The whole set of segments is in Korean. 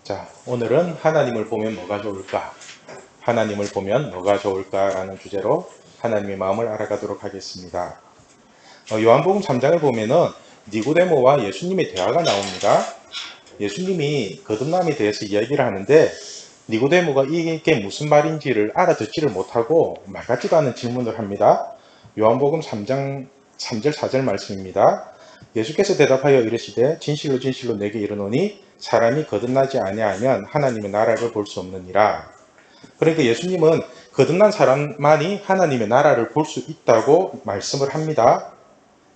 자, 오늘은 하나님을 보면 뭐가 좋을까? 하나님을 보면 뭐가 좋을까? 라는 주제로 하나님의 마음을 알아가도록 하겠습니다. 요한복음 3장을 보면은 니고데모와 예수님의 대화가 나옵니다. 예수님이 거듭남에 대해서 이야기를 하는데 니고데모가 이게 무슨 말인지를 알아듣지를 못하고 말 같지도 않은 질문을 합니다. 요한복음 3장 3절 4절 말씀입니다. 예수께서 대답하여 이르시되 진실로 진실로 내게 이르노니 사람이 거듭나지 아니하면 하나님의 나라를 볼 수 없느니라. 그러니까 예수님은 거듭난 사람만이 하나님의 나라를 볼 수 있다고 말씀을 합니다.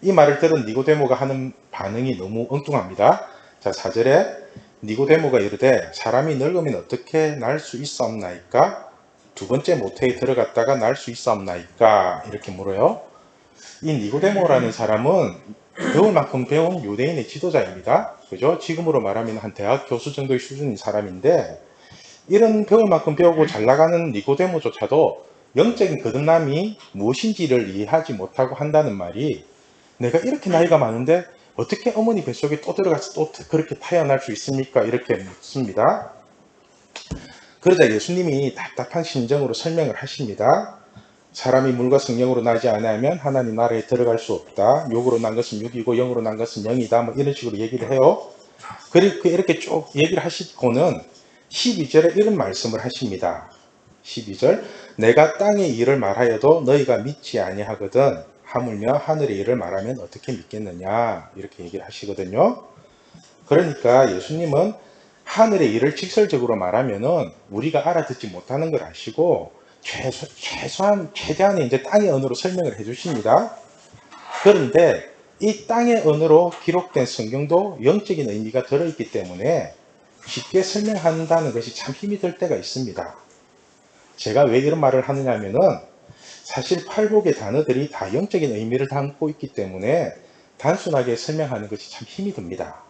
이 말을 들은 니고데모가 하는 반응이 너무 엉뚱합니다. 자, 4절에 니고데모가 이르되 사람이 늙으면 어떻게 날 수 있사옵나이까? 두 번째 모태에 들어갔다가 날 수 있사옵나이까? 이렇게 물어요. 이 니고데모라는 사람은 배울 만큼 배운 유대인의 지도자입니다. 그죠? 지금으로 말하면 한 대학 교수 정도의 수준인 사람인데 이런 배울 만큼 배우고 잘 나가는 니고데모조차도 영적인 거듭남이 무엇인지를 이해하지 못하고 한다는 말이 내가 이렇게 나이가 많은데 어떻게 어머니 뱃속에 또 들어가서 또 그렇게 태어날 수 있습니까? 이렇게 묻습니다. 그러자 예수님이 답답한 심정으로 설명을 하십니다. 사람이 물과 성령으로 나지 않으면 하나님 나라에 들어갈 수 없다. 육으로 난 것은 육이고 영으로 난 것은 영이다. 뭐 이런 식으로 얘기를 해요. 그리고 이렇게 쭉 얘기를 하시고는 12절에 이런 말씀을 하십니다. 12절 내가 땅의 일을 말하여도 너희가 믿지 아니하거든 하물며 하늘의 일을 말하면 어떻게 믿겠느냐 이렇게 얘기를 하시거든요. 그러니까 예수님은 하늘의 일을 직설적으로 말하면은 우리가 알아듣지 못하는 걸 아시고 최대한의 이제 땅의 언어로 설명을 해주십니다. 그런데 이 땅의 언어로 기록된 성경도 영적인 의미가 들어있기 때문에 쉽게 설명한다는 것이 참 힘이 들 때가 있습니다. 제가 왜 이런 말을 하느냐 하면은 사실 팔복의 단어들이 다 영적인 의미를 담고 있기 때문에 단순하게 설명하는 것이 참 힘이 듭니다.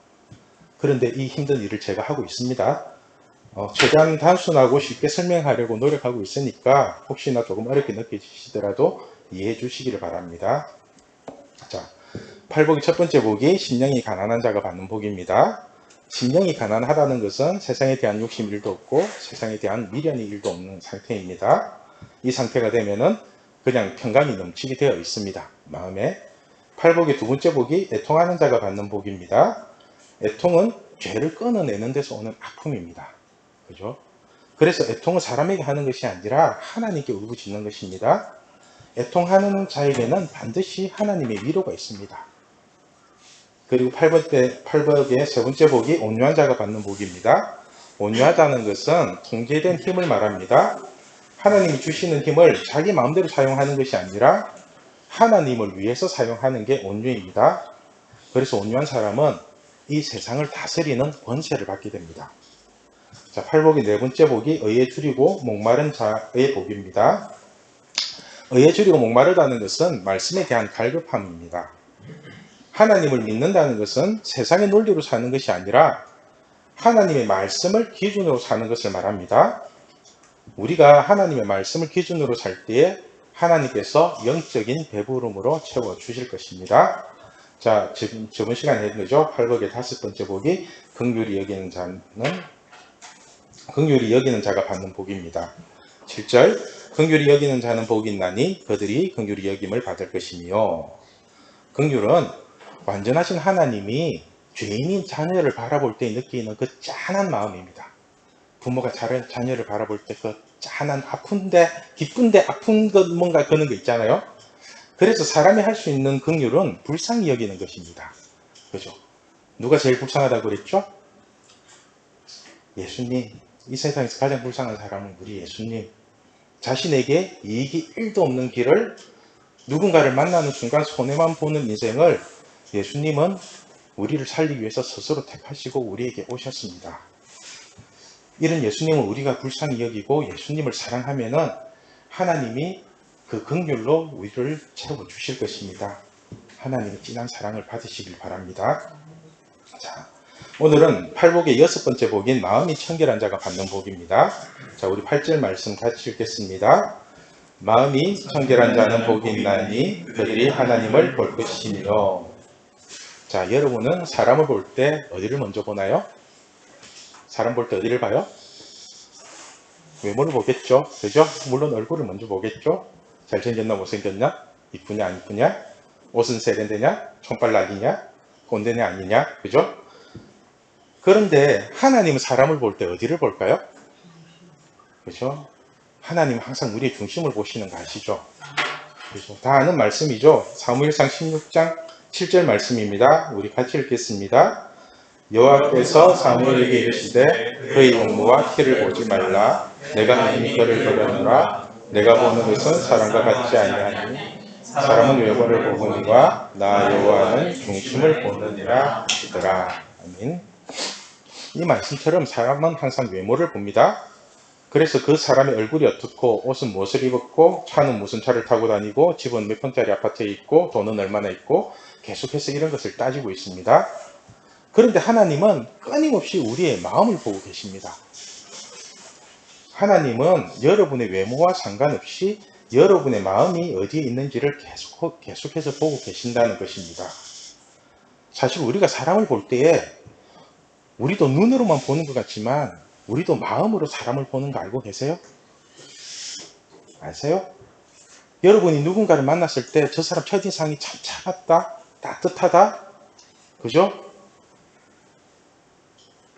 그런데 이 힘든 일을 제가 하고 있습니다. 최대한 단순하고 쉽게 설명하려고 노력하고 있으니까 혹시나 조금 어렵게 느껴지시더라도 이해해 주시기를 바랍니다. 자, 팔복의 첫 번째 복이 심령이 가난한 자가 받는 복입니다. 심령이 가난하다는 것은 세상에 대한 욕심 1도 없고 세상에 대한 미련이 1도 없는 상태입니다. 이 상태가 되면은 그냥 평강이 넘치게 되어 있습니다. 마음에. 팔복의 두 번째 복이 애통하는 자가 받는 복입니다. 애통은 죄를 끊어내는 데서 오는 아픔입니다. 그죠? 그래서 애통은 사람에게 하는 것이 아니라 하나님께 울부짖는 것입니다. 애통하는 자에게는 반드시 하나님의 위로가 있습니다. 그리고 8복의 세 번째 복이 온유한 자가 받는 복입니다. 온유하다는 것은 통제된 힘을 말합니다. 하나님이 주시는 힘을 자기 마음대로 사용하는 것이 아니라 하나님을 위해서 사용하는 게 온유입니다. 그래서 온유한 사람은 이 세상을 다스리는 권세를 받게 됩니다. 자, 팔복의 네 번째 복이 의에 줄이고 목마른 자의 복입니다. 의에 줄이고 목마르다는 것은 말씀에 대한 갈급함입니다. 하나님을 믿는다는 것은 세상의 논리로 사는 것이 아니라 하나님의 말씀을 기준으로 사는 것을 말합니다. 우리가 하나님의 말씀을 기준으로 살 때에 하나님께서 영적인 배부름으로 채워주실 것입니다. 자, 저번 시간에 했던 거죠. 팔복의 다섯 번째 복이 긍휼히 여기는 자가 받는 복입니다. 7절 긍휼히 여기는 자는 복이 있나니 그들이 긍휼히 여김을 받을 것이며 긍휼은 완전하신 하나님이 죄인인 자녀를 바라볼 때 느끼는 그 짠한 마음입니다. 부모가 자녀를 바라볼 때 그 짠한 아픈데 기쁜데 아픈 것 뭔가 그런 거 있잖아요. 그래서 사람이 할 수 있는 긍휼은 불쌍히 여기는 것입니다. 그죠? 누가 제일 불쌍하다고 그랬죠? 예수님. 이 세상에서 가장 불쌍한 사람은 우리 예수님. 자신에게 이익이 1도 없는 길을 누군가를 만나는 순간 손해만 보는 인생을 예수님은 우리를 살리기 위해서 스스로 택하시고 우리에게 오셨습니다. 이런 예수님을 우리가 불쌍히 여기고 예수님을 사랑하면은 하나님이 그 긍휼로 우리를 채워주실 것입니다. 하나님의 진한 사랑을 받으시길 바랍니다. 자, 오늘은 팔복의 여섯 번째 복인 마음이 청결한 자가 받는 복입니다. 자, 우리 8절 말씀 같이 읽겠습니다. 마음이 청결한 자는 복이 있나니 그들이 하나님을 볼 것이며. 자, 여러분은 사람을 볼 때 어디를 먼저 보나요? 사람 볼 때 어디를 봐요? 외모를 보겠죠. 그죠? 물론 얼굴을 먼저 보겠죠. 잘생겼나 못생겼나? 이쁘냐 안 이쁘냐? 옷은 세련되냐? 촌발 날리냐? 꼰대냐 아니냐? 그죠? 그런데 하나님은 사람을 볼 때 어디를 볼까요? 그죠? 하나님은 항상 우리의 중심을 보시는 거 아시죠? 그죠? 다 아는 말씀이죠. 사무엘상 16장 7절 말씀입니다. 우리 같이 읽겠습니다. 여호와께서 사무엘에게 이르시되 그의 용모와 키를 보지 말라. 내가 이미 그를 버렸노라. 내가 보는 것은 사람과 같지 아니하니 사람은 외모를 보거니와 나 여호와는 중심을 보느니라 하시더라. 아멘. 이 말씀처럼 사람은 항상 외모를 봅니다. 그래서 그 사람의 얼굴이 어떻고 옷은 무엇을 입었고 차는 무슨 차를 타고 다니고 집은 몇 평짜리 아파트에 있고 돈은 얼마나 있고 계속해서 이런 것을 따지고 있습니다. 그런데 하나님은 끊임없이 우리의 마음을 보고 계십니다. 하나님은 여러분의 외모와 상관없이 여러분의 마음이 어디에 있는지를 계속해서 보고 계신다는 것입니다. 사실 우리가 사람을 볼 때에 우리도 눈으로만 보는 것 같지만 우리도 마음으로 사람을 보는 거 알고 계세요? 아세요? 여러분이 누군가를 만났을 때 저 사람 첫인상이 참 차갑다, 따뜻하다, 그죠?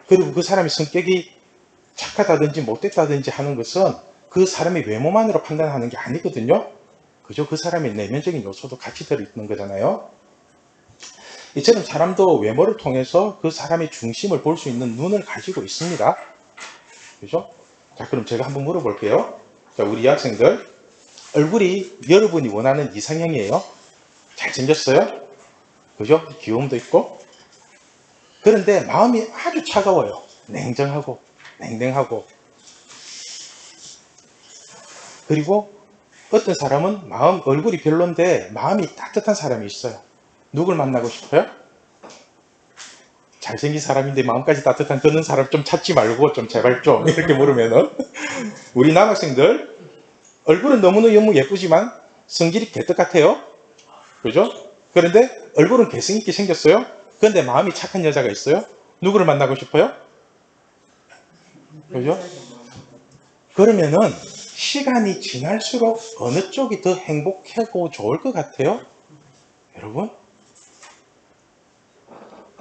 그리고 그 사람의 성격이 착하다든지 못됐다든지 하는 것은 그 사람의 외모만으로 판단하는 게 아니거든요. 그죠? 그 사람의 내면적인 요소도 같이 들어있는 거잖아요. 이처럼 사람도 외모를 통해서 그 사람의 중심을 볼 수 있는 눈을 가지고 있습니다. 그죠? 자, 그럼 제가 한번 물어볼게요. 자, 우리 학생들, 얼굴이 여러분이 원하는 이상형이에요. 잘생겼어요. 그죠? 귀여움도 있고. 그런데 마음이 아주 차가워요. 냉정하고, 냉랭하고. 그리고 어떤 사람은 얼굴이 별론데 마음이 따뜻한 사람이 있어요. 누굴 만나고 싶어요? 잘생긴 사람인데 마음까지 따뜻한 그런 사람 좀 찾지 말고 좀 제발 좀 이렇게 물으면은 우리 남학생들 얼굴은 너무너무 예쁘지만 성질이 개떡 같아요. 그죠? 그런데 얼굴은 개성있게 생겼어요. 그런데 마음이 착한 여자가 있어요. 누구를 만나고 싶어요? 그죠? 그러면은 시간이 지날수록 어느 쪽이 더 행복하고 좋을 것 같아요? 여러분?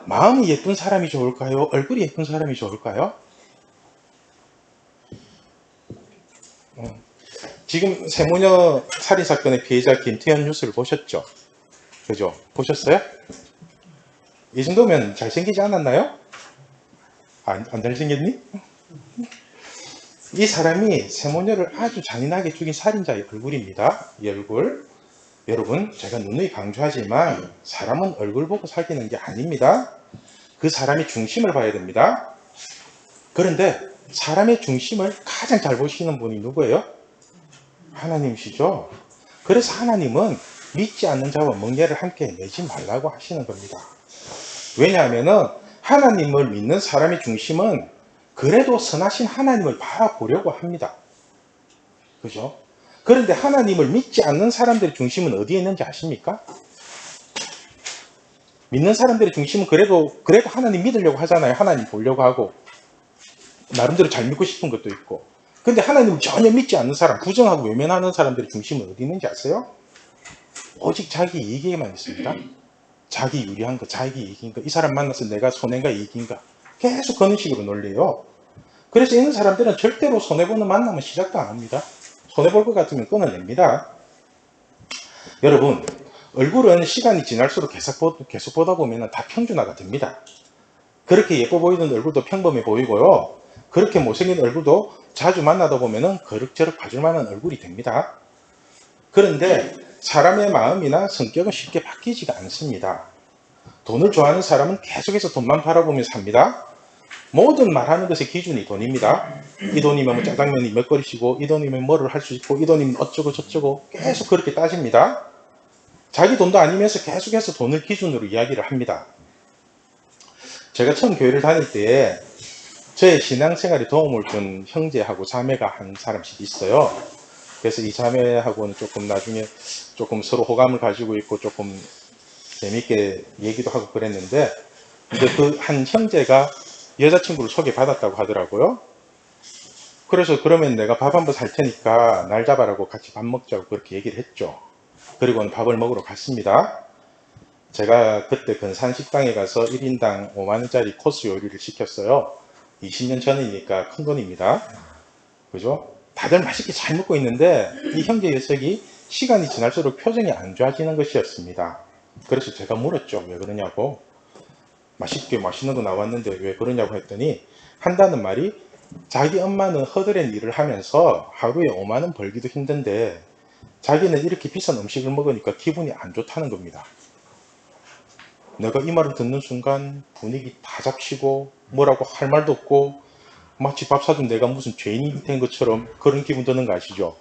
마음이 예쁜 사람이 좋을까요? 얼굴이 예쁜 사람이 좋을까요? 지금 세모녀 살인사건의 피해자 김태현 뉴스를 보셨죠? 그죠? 보셨어요? 이 정도면 잘생기지 않았나요? 안 잘생겼니? 이 사람이 세모녀를 아주 잔인하게 죽인 살인자의 얼굴입니다. 이 얼굴. 여러분, 제가 누누이 강조하지만 사람은 얼굴 보고 사귀는 게 아닙니다. 그 사람의 중심을 봐야 됩니다. 그런데 사람의 중심을 가장 잘 보시는 분이 누구예요? 하나님이시죠. 그래서 하나님은 믿지 않는 자와 멍에를 함께 내지 말라고 하시는 겁니다. 왜냐하면 하나님을 믿는 사람의 중심은 그래도 선하신 하나님을 바라보려고 합니다. 그죠? 그런데 하나님을 믿지 않는 사람들의 중심은 어디에 있는지 아십니까? 믿는 사람들의 중심은 그래도 하나님 믿으려고 하잖아요. 하나님 보려고 하고 나름대로 잘 믿고 싶은 것도 있고. 근데 하나님을 전혀 믿지 않는 사람, 부정하고 외면하는 사람들의 중심은 어디 있는지 아세요? 오직 자기 이익에만 있습니다. 자기 유리한 거, 자기 이익인 거, 이 사람 만나서 내가 손해인가 이익인가 계속 그런 식으로 논리해요. 그래서 이런 사람들은 절대로 손해보는 만남은 시작도 안 합니다. 손해볼 것 같으면 끊어냅니다. 여러분, 얼굴은 시간이 지날수록 계속 보다 보면 다 평준화가 됩니다. 그렇게 예뻐 보이는 얼굴도 평범해 보이고요. 그렇게 못생긴 얼굴도 자주 만나다 보면 그럭저럭 봐줄 만한 얼굴이 됩니다. 그런데 사람의 마음이나 성격은 쉽게 바뀌지가 않습니다. 돈을 좋아하는 사람은 계속해서 돈만 바라보며 삽니다. 모든 말하는 것의 기준이 돈입니다. 이 돈이면 뭐 짜장면이 몇 그릇이고 이 돈이면 뭐를 할 수 있고 이 돈이면 어쩌고 저쩌고 계속 그렇게 따집니다. 자기 돈도 아니면서 계속해서 돈을 기준으로 이야기를 합니다. 제가 처음 교회를 다닐 때 저의 신앙생활에 도움을 준 형제하고 자매가 한 사람씩 있어요. 그래서 이 자매하고는 조금 나중에 조금 서로 호감을 가지고 있고 조금 재밌게 얘기도 하고 그랬는데, 근데 그 한 형제가 여자친구를 소개받았다고 하더라고요. 그래서 그러면 내가 밥 한번 살 테니까 날 잡아라고 같이 밥 먹자고 그렇게 얘기를 했죠. 그리고는 밥을 먹으러 갔습니다. 제가 그때 근산 식당에 가서 1인당 5만원짜리 코스 요리를 시켰어요. 20년 전이니까 큰 돈입니다. 그죠? 다들 맛있게 잘 먹고 있는데 이 형제 녀석이 시간이 지날수록 표정이 안 좋아지는 것이었습니다. 그래서 제가 물었죠. 왜 그러냐고. 맛있게 맛있는 거 나왔는데 왜 그러냐고 했더니 한다는 말이 자기 엄마는 허드렛 일을 하면서 하루에 5만원 벌기도 힘든데 자기는 이렇게 비싼 음식을 먹으니까 기분이 안 좋다는 겁니다. 내가 이 말을 듣는 순간 분위기 다 잡치고 뭐라고 할 말도 없고 마치 밥 사준 내가 무슨 죄인이 된 것처럼 그런 기분 드는 거 아시죠?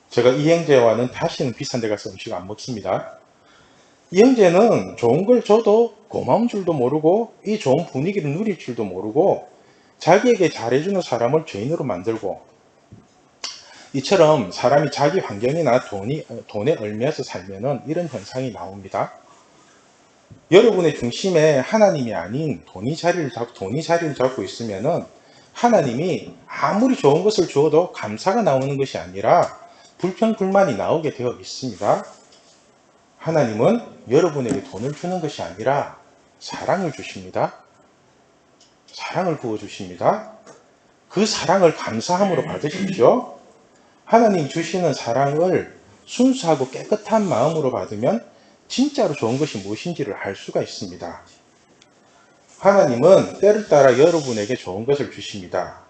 제가 이 형제와는 다시는 비싼 데 가서 음식 안 먹습니다. 이 형제는 좋은 걸 줘도 고마운 줄도 모르고 이 좋은 분위기를 누릴 줄도 모르고 자기에게 잘해주는 사람을 죄인으로 만들고, 이처럼 사람이 자기 환경이나 돈에 얽매여서 살면은 이런 현상이 나옵니다. 여러분의 중심에 하나님이 아닌 돈이 자리를 잡고 있으면은 하나님이 아무리 좋은 것을 주어도 감사가 나오는 것이 아니라 불평불만이 나오게 되어 있습니다. 하나님은 여러분에게 돈을 주는 것이 아니라 사랑을 주십니다. 사랑을 부어주십니다. 그 사랑을 감사함으로 받으십시오. 하나님 주시는 사랑을 순수하고 깨끗한 마음으로 받으면 진짜로 좋은 것이 무엇인지를 알 수가 있습니다. 하나님은 때를 따라 여러분에게 좋은 것을 주십니다.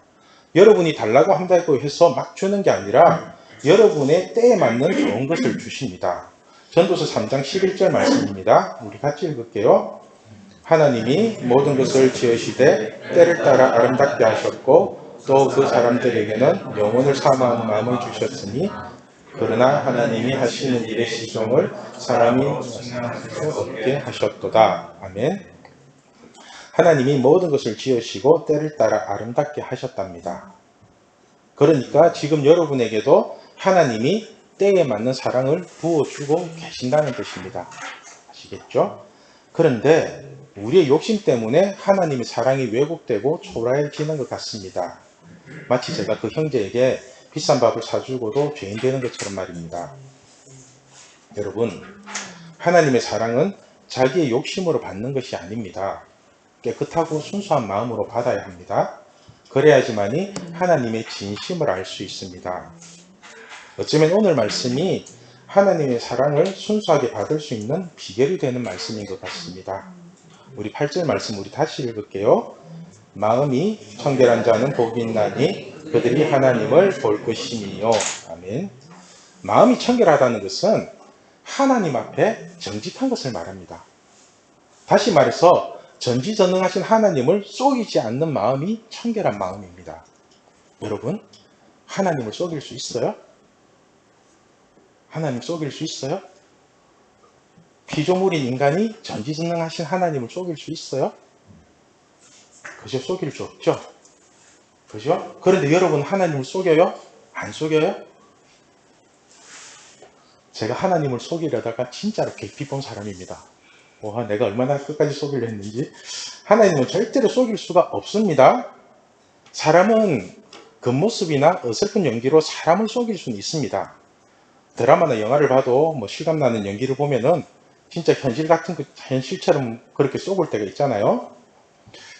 여러분이 달라고 한다고 해서 막 주는 게 아니라 여러분의 때에 맞는 좋은 것을 주십니다. 전도서 3장 11절 말씀입니다. 우리 같이 읽을게요. 하나님이 모든 것을 지으시되 때를 따라 아름답게 하셨고 또 그 사람들에게는 영혼을 사모하는 마음을 주셨으니 그러나 하나님이 하시는 일의 시종을 사람이 없게 하셨도다. 아멘. 하나님이 모든 것을 지으시고 때를 따라 아름답게 하셨답니다. 그러니까 지금 여러분에게도 하나님이 때에 맞는 사랑을 부어주고 계신다는 뜻입니다. 아시겠죠? 그런데 우리의 욕심 때문에 하나님의 사랑이 왜곡되고 초라해지는 것 같습니다. 마치 제가 그 형제에게 비싼 밥을 사주고도 죄인 되는 것처럼 말입니다. 여러분, 하나님의 사랑은 자기의 욕심으로 받는 것이 아닙니다. 깨끗하고 순수한 마음으로 받아야 합니다. 그래야지만이 하나님의 진심을 알 수 있습니다. 어쩌면 오늘 말씀이 하나님의 사랑을 순수하게 받을 수 있는 비결이 되는 말씀인 것 같습니다. 우리 8절 말씀 우리 다시 읽을게요. 마음이 청결한 자는 복이 있나니 그들이 하나님을 볼 것임이요. 아멘. 마음이 청결하다는 것은 하나님 앞에 정직한 것을 말합니다. 다시 말해서 전지전능하신 하나님을 속이지 않는 마음이 청결한 마음입니다. 여러분, 하나님을 속일 수 있어요? 하나님 속일 수 있어요? 피조물인 인간이 전지전능하신 하나님을 속일 수 있어요? 그저 속일 수 없죠. 그죠? 그런데 여러분 하나님을 속여요? 안 속여요? 제가 하나님을 속이려다가 진짜로 깊이 본 사람입니다. 와, 내가 얼마나 끝까지 속이려 했는지. 하나님은 절대로 속일 수가 없습니다. 사람은 겉모습이나 어설픈 연기로 사람을 속일 수는 있습니다. 드라마나 영화를 봐도 실감나는 연기를 보면은 진짜 현실처럼 그렇게 속을 때가 있잖아요.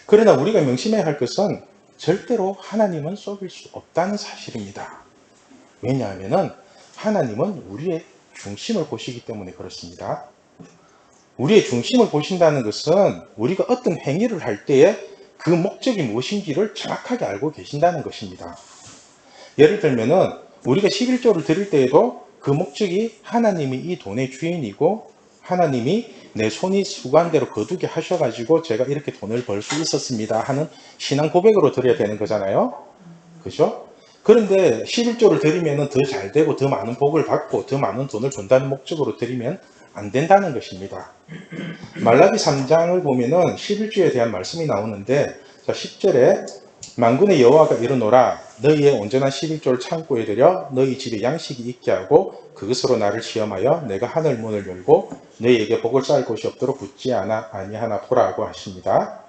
그러나 우리가 명심해야 할 것은 절대로 하나님은 속일 수 없다는 사실입니다. 왜냐하면 하나님은 우리의 중심을 보시기 때문에 그렇습니다. 우리의 중심을 보신다는 것은 우리가 어떤 행위를 할 때에 그 목적이 무엇인지를 정확하게 알고 계신다는 것입니다. 예를 들면은 우리가 11조를 드릴 때에도 그 목적이 하나님이 이 돈의 주인이고 하나님이 내 손이 수고한 대로 거두게 하셔가지고 제가 이렇게 돈을 벌 수 있었습니다 하는 신앙 고백으로 드려야 되는 거잖아요. 그죠? 그런데 11조를 드리면 더 잘 되고 더 많은 복을 받고 더 많은 돈을 번다는 목적으로 드리면 안 된다는 것입니다. 말라기 3장을 보면은 11조에 대한 말씀이 나오는데, 자 10절에 만군의 여호와가 이르노라 너희의 온전한 11조를 창고에 들여 너희 집에 양식이 있게 하고 그것으로 나를 시험하여 내가 하늘 문을 열고 너희에게 복을 쌓을 곳이 없도록 굳지 아니하나 보라고 하십니다.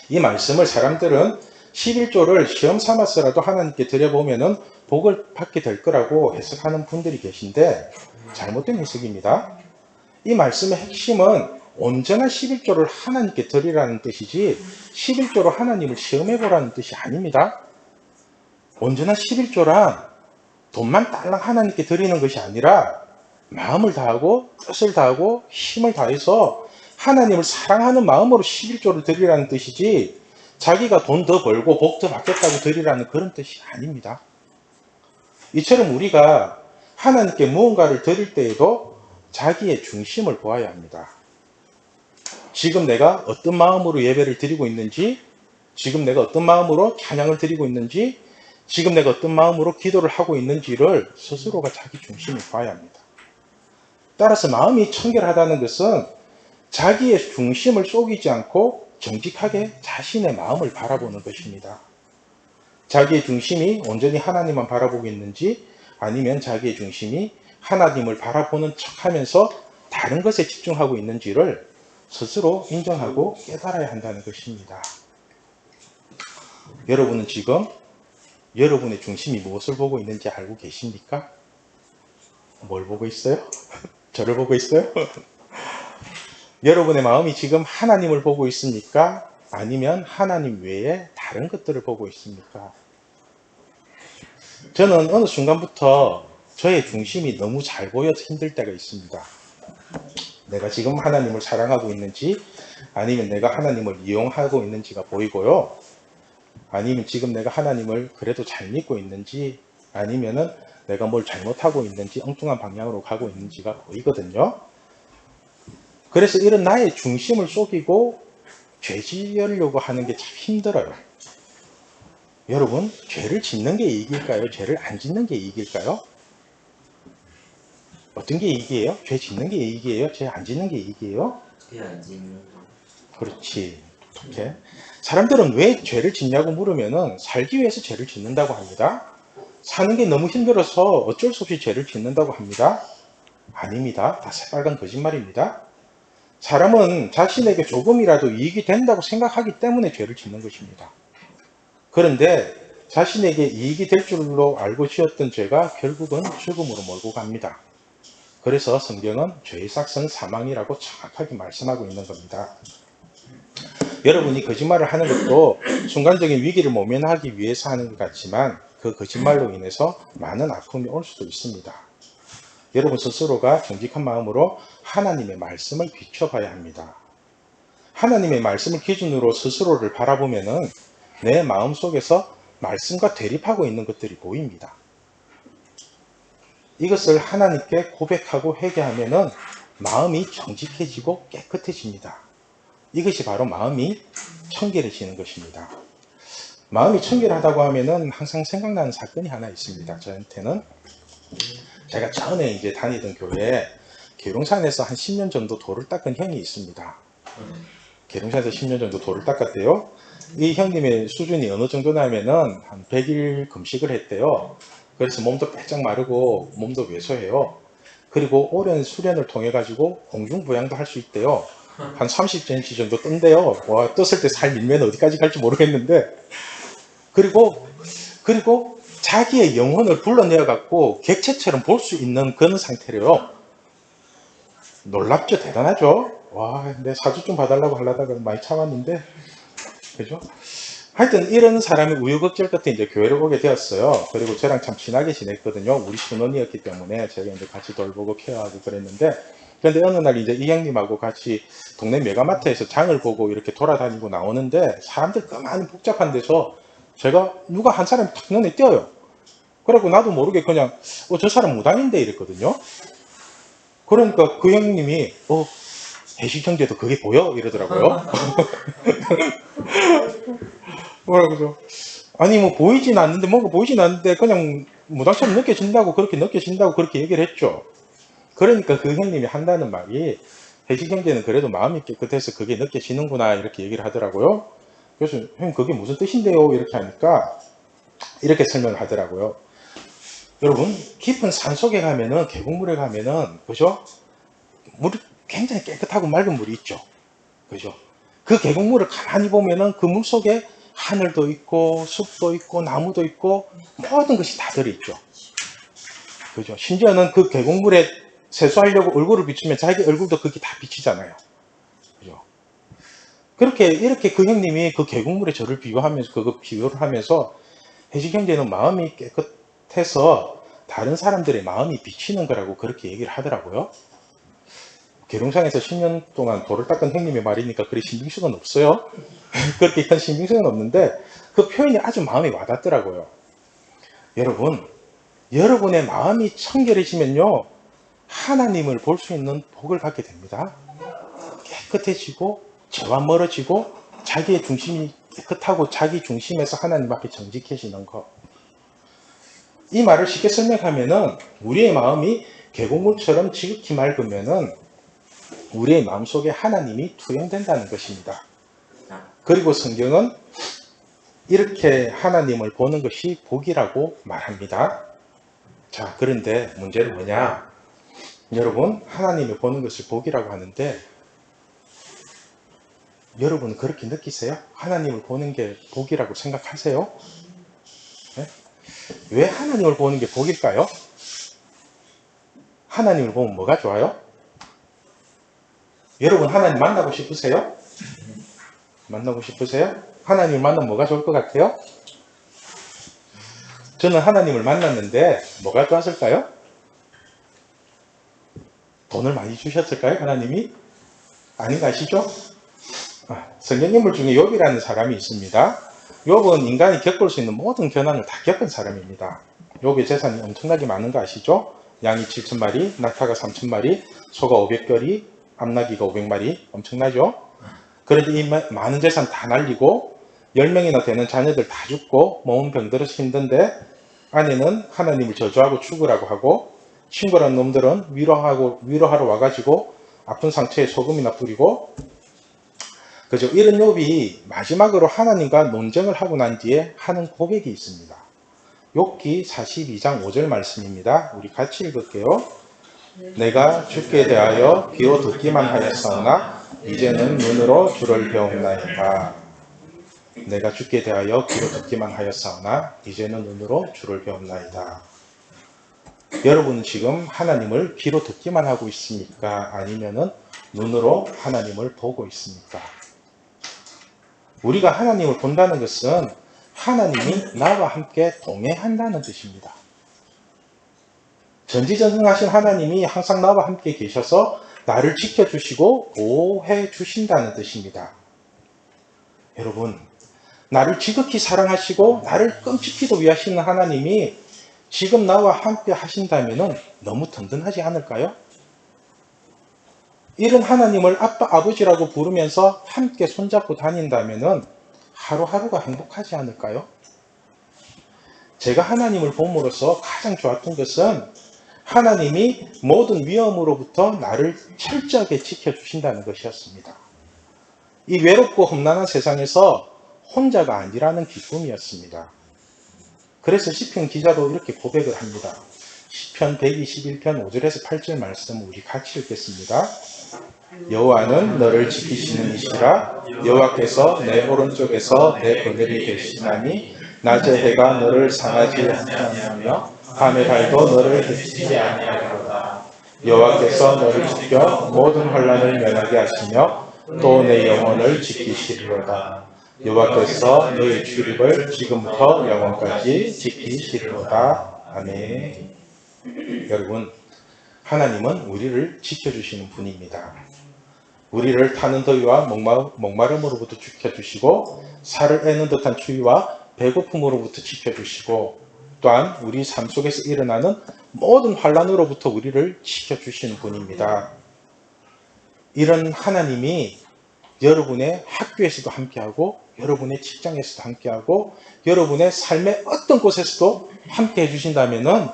이 말씀을 사람들은 11조를 시험 삼아서라도 하나님께 드려보면은 복을 받게 될 거라고 해석하는 분들이 계신데 잘못된 해석입니다. 이 말씀의 핵심은 온전한 11조를 하나님께 드리라는 뜻이지 11조로 하나님을 시험해보라는 뜻이 아닙니다. 온전한 11조란 돈만 딸랑 하나님께 드리는 것이 아니라 마음을 다하고 뜻을 다하고 힘을 다해서 하나님을 사랑하는 마음으로 11조를 드리라는 뜻이지 자기가 돈 더 벌고 복 더 받겠다고 드리라는 그런 뜻이 아닙니다. 이처럼 우리가 하나님께 무언가를 드릴 때에도 자기의 중심을 보아야 합니다. 지금 내가 어떤 마음으로 예배를 드리고 있는지, 지금 내가 어떤 마음으로 찬양을 드리고 있는지, 지금 내가 어떤 마음으로 기도를 하고 있는지를 스스로가 자기 중심을 봐야 합니다. 따라서 마음이 청결하다는 것은 자기의 중심을 속이지 않고 정직하게 자신의 마음을 바라보는 것입니다. 자기의 중심이 온전히 하나님만 바라보고 있는지 아니면 자기의 중심이 하나님을 바라보는 척하면서 다른 것에 집중하고 있는지를 스스로 인정하고 깨달아야 한다는 것입니다. 여러분은 지금 여러분의 중심이 무엇을 보고 있는지 알고 계십니까? 뭘 보고 있어요? 저를 보고 있어요? 여러분의 마음이 지금 하나님을 보고 있습니까? 아니면 하나님 외에 다른 것들을 보고 있습니까? 저는 어느 순간부터 저의 중심이 너무 잘 보여서 힘들 때가 있습니다. 내가 지금 하나님을 사랑하고 있는지 아니면 내가 하나님을 이용하고 있는지가 보이고요. 아니면 지금 내가 하나님을 그래도 잘 믿고 있는지 아니면은 내가 뭘 잘못하고 있는지 엉뚱한 방향으로 가고 있는지가 보이거든요. 그래서 이런 나의 중심을 속이고 죄 지으려고 하는 게 참 힘들어요. 여러분, 죄를 짓는 게 이익일까요? 죄를 안 짓는 게 이익일까요? 어떤 게 이익이에요? 죄 짓는 게 이익이에요? 죄 안 짓는 게 이익이에요? 죄 안 짓는 그렇지. 어떻게? 사람들은 왜 죄를 짓냐고 물으면은 살기 위해서 죄를 짓는다고 합니다. 사는 게 너무 힘들어서 어쩔 수 없이 죄를 짓는다고 합니다. 아닙니다. 다 새빨간 거짓말입니다. 사람은 자신에게 조금이라도 이익이 된다고 생각하기 때문에 죄를 짓는 것입니다. 그런데 자신에게 이익이 될 줄로 알고 지었던 죄가 결국은 죽음으로 몰고 갑니다. 그래서 성경은 죄의 삭은 사망이라고 정확하게 말씀하고 있는 겁니다. 여러분이 거짓말을 하는 것도 순간적인 위기를 모면하기 위해서 하는 것 같지만 그 거짓말로 인해서 많은 아픔이 올 수도 있습니다. 여러분 스스로가 정직한 마음으로 하나님의 말씀을 비춰봐야 합니다. 하나님의 말씀을 기준으로 스스로를 바라보면은 내 마음 속에서 말씀과 대립하고 있는 것들이 보입니다. 이것을 하나님께 고백하고 회개하면은 마음이 정직해지고 깨끗해집니다. 이것이 바로 마음이 청결해지는 것입니다. 마음이 청결하다고 하면은 항상 생각나는 사건이 하나 있습니다. 저한테는 제가 전에 이제 다니던 교회에 계룡산에서 한 10년 정도 돌을 닦은 형이 있습니다. 계룡산에서 10년 정도 돌을 닦았대요. 이 형님의 수준이 어느 정도냐면은 한 100일 금식을 했대요. 그래서 몸도 빼짝 마르고 몸도 왜소해요. 그리고 오랜 수련을 통해 가지고 공중부양도 할 수 있대요. 한 30cm 정도 뜬대요. 와, 떴을 때 살 밀면 어디까지 갈지 모르겠는데. 그리고 자기의 영혼을 불러내어 갖고 객체처럼 볼 수 있는 그런 상태래요. 놀랍죠? 대단하죠? 와, 내 사주 좀 봐달라고 하려다가 많이 참았는데, 그죠? 하여튼 이런 사람이 우여곡절 끝에 이제 교회를 오게 되었어요. 그리고 저랑 참 친하게 지냈거든요. 우리 신혼이었기 때문에 제가 이제 같이 돌보고 케어하고 그랬는데, 그런데 어느 날 이제 이 형님하고 같이 동네 메가마트에서 장을 보고 이렇게 돌아다니고 나오는데 사람들 그만 복잡한 데서 제가 누가 한 사람이 탁 눈에 띄어요. 그래고 나도 모르게 그냥 저 사람 무당인데 이랬거든요. 그러니까 그 형님이 해식 형제도 그게 보여? 이러더라고요. 뭐라고죠? 아니 뭐 보이진 않는데 뭔가 보이진 않는데 그냥 무당처럼 느껴진다고 그렇게 얘기를 했죠. 그러니까 그 형님이 한다는 말이 해식 형제는 그래도 마음이 깨끗해서 그게 느껴지는구나 이렇게 얘기를 하더라고요. 그래서 형 그게 무슨 뜻인데요? 이렇게 하니까 이렇게 설명을 하더라고요. 여러분 깊은 산속에 가면은 계곡물에 가면은 그죠? 물이 굉장히 깨끗하고 맑은 물이 있죠. 그죠? 그 계곡물을 가만히 보면은 그 물 속에 하늘도 있고 숲도 있고 나무도 있고 모든 것이 다 들어있죠. 그죠? 심지어는 그 계곡물에 세수하려고 얼굴을 비추면 자기 얼굴도 거기 다 비치잖아요. 그죠? 그렇게 이렇게 그 형님이 그 계곡물에 저를 비유하면서 그거 비유를 하면서 혜식 형제는 마음이 깨끗해서 다른 사람들의 마음이 비치는 거라고 그렇게 얘기를 하더라고요. 계룡산에서 10년 동안 돌을 닦은 형님의 말이니까 그리 신빙성은 없어요. 그렇게 큰 신빙성은 없는데 그 표현이 아주 마음에 와닿더라고요. 여러분, 여러분의 마음이 청결해지면요, 하나님을 볼 수 있는 복을 받게 됩니다. 깨끗해지고 죄와 멀어지고 자기의 중심이 깨끗하고 자기 중심에서 하나님 앞에 정직해지는 것. 이 말을 쉽게 설명하면은 우리의 마음이 계곡물처럼 지극히 맑으면은 우리의 마음속에 하나님이 투영된다는 것입니다. 그리고 성경은 이렇게 하나님을 보는 것이 복이라고 말합니다. 자, 그런데 문제는 뭐냐? 여러분, 하나님을 보는 것을 복이라고 하는데 여러분 그렇게 느끼세요? 하나님을 보는 게 복이라고 생각하세요? 네? 왜 하나님을 보는 게 복일까요? 하나님을 보면 뭐가 좋아요? 여러분 하나님 만나고 싶으세요? 만나고 싶으세요? 하나님을 만나면 뭐가 좋을 것 같아요? 저는 하나님을 만났는데 뭐가 좋았을까요? 돈을 많이 주셨을까요? 하나님이? 아닌 거 아시죠? 성경 인물 중에 욥이라는 사람이 있습니다. 욥은 인간이 겪을 수 있는 모든 고난을 다 겪은 사람입니다. 욥의 재산이 엄청나게 많은 거 아시죠? 양이 7,000마리, 낙타가 3,000마리, 소가 500결이, 암나귀가 500마리, 엄청나죠? 그런데 이 많은 재산 다 날리고 10명이나 되는 자녀들 다 죽고 몸은 병들어서 힘든데 아내는 하나님을 저주하고 죽으라고 하고 친구란 놈들은 위로하러 와가지고 아픈 상처에 소금이나 뿌리고, 그죠? 이런 욥이 마지막으로 하나님과 논쟁을 하고 난 뒤에 하는 고백이 있습니다. 욥기 42장 5절 말씀입니다. 우리 같이 읽을게요. 내가 주께 대하여 귀로 듣기만 하였사오나 이제는 눈으로 주를 배움나이다. 내가 주께 대하여 귀로 듣기만 하였사오나 이제는 눈으로 주를 배움나이다. 여러분은 지금 하나님을 귀로 듣기만 하고 있습니까? 아니면은 눈으로 하나님을 보고 있습니까? 우리가 하나님을 본다는 것은 하나님이 나와 함께 동행한다는 뜻입니다. 전지전능하신 하나님이 항상 나와 함께 계셔서 나를 지켜주시고 보호해 주신다는 뜻입니다. 여러분, 나를 지극히 사랑하시고 나를 끔찍히도 위하시는 하나님이 지금 나와 함께 하신다면 너무 든든하지 않을까요? 이런 하나님을 아빠, 아버지라고 부르면서 함께 손잡고 다닌다면 하루하루가 행복하지 않을까요? 제가 하나님을 봄으로써 가장 좋았던 것은 하나님이 모든 위험으로부터 나를 철저하게 지켜주신다는 것이었습니다. 이 외롭고 험난한 세상에서 혼자가 아니라는 기쁨이었습니다. 그래서 시편 기자도 이렇게 고백을 합니다. 시편 121편 5절에서 8절 말씀 우리 같이 읽겠습니다. 여호와는 너를 지키시는 이시라. 여호와께서 내 오른쪽에서 내 그늘이 되시나니 낮의 해가 너를 상하지 아니하며 밤의 달도 너를 해치지 아니하리로다. 여호와께서 너를 지켜 모든 환난을 면하게 하시며 또 내 영혼을 지키시리로다. 여호와께서 너의 출입을 지금부터 영원까지 지키시리로다. 아멘. 여러분, 하나님은 우리를 지켜주시는 분입니다. 우리를 타는 더위와 목마름으로부터 지켜주시고 살을 애는 듯한 추위와 배고픔으로부터 지켜주시고 또한 우리 삶 속에서 일어나는 모든 환난으로부터 우리를 지켜주시는 분입니다. 이런 하나님이 여러분의 학교에서도 함께하고 여러분의 직장에서도 함께하고 여러분의 삶의 어떤 곳에서도 함께 해주신다면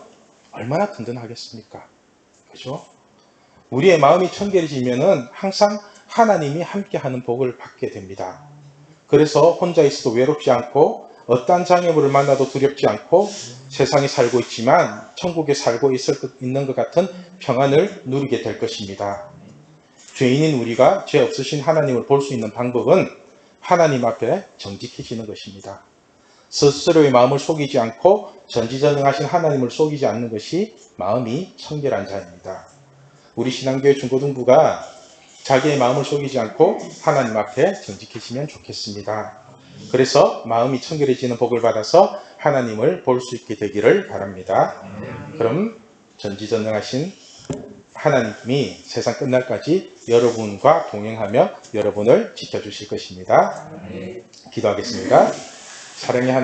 얼마나 든든하겠습니까? 그죠? 우리의 마음이 청결해지면 항상 하나님이 함께하는 복을 받게 됩니다. 그래서 혼자 있어도 외롭지 않고 어떠한 장애물을 만나도 두렵지 않고 세상에 살고 있지만 천국에 살고 있는 것 같은 평안을 누리게 될 것입니다. 죄인인 우리가 죄 없으신 하나님을 볼 수 있는 방법은 하나님 앞에 정직해지는 것입니다. 스스로의 마음을 속이지 않고 전지전능하신 하나님을 속이지 않는 것이 마음이 청결한 자입니다. 우리 신앙교회 중고등부가 자기의 마음을 속이지 않고 하나님 앞에 정직해지면 좋겠습니다. 그래서 마음이 청결해지는 복을 받아서 하나님을 볼 수 있게 되기를 바랍니다. 그럼 전지전능하신 하나님이 세상 끝날까지 여러분과 동행하며 여러분을 지켜주실 것입니다. 기도하겠습니다. 사랑의 하나님,